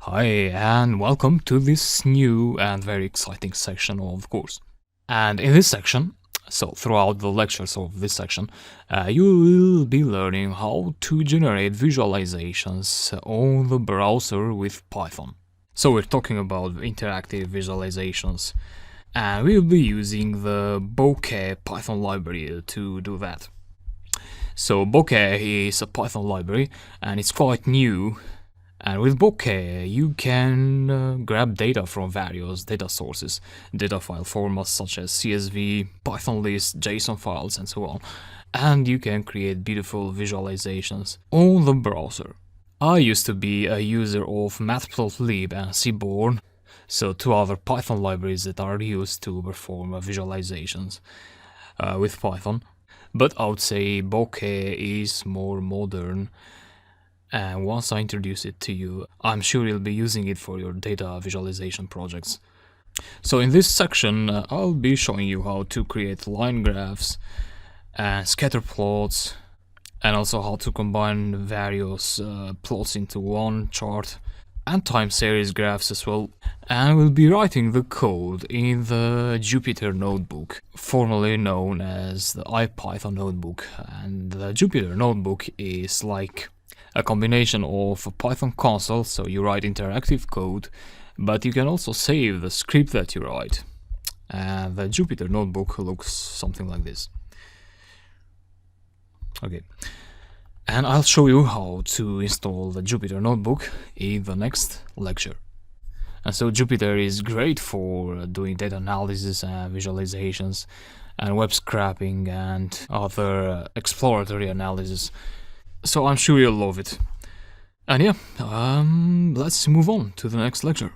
Hi, and welcome to this new and very exciting section of the course. And in this section, so throughout the lectures of this section, you will be learning how to generate visualizations on the browser with Python. So we're talking about interactive visualizations, and we'll be using the Bokeh Python library to do that. So Bokeh is a Python library, and it's quite new. And with Bokeh, you can grab data from various data sources, data file formats such as CSV, Python list, JSON files, and so on. And you can create beautiful visualizations on the browser. I used to be a user of Matplotlib and Seaborn, so two other Python libraries that are used to perform visualizations with Python. But I would say Bokeh is more modern. And once I introduce it to you, I'm sure you'll be using it for your data visualization projects. So in this section, I'll be showing you how to create line graphs and scatter plots, and also how to combine various plots into one chart, and time series graphs as well. And we'll be writing the code in the Jupyter notebook, formerly known as the IPython notebook. And the Jupyter notebook is like a combination of a Python console, so you write interactive code, but you can also save the script that you write. And the Jupyter notebook looks something like this. Okay, and I'll show you how to install the Jupyter notebook in the next lecture. And so Jupyter is great for doing data analysis and visualizations and web scraping and other exploratory analysis. So I'm sure you'll love it. And yeah, let's move on to the next lecture.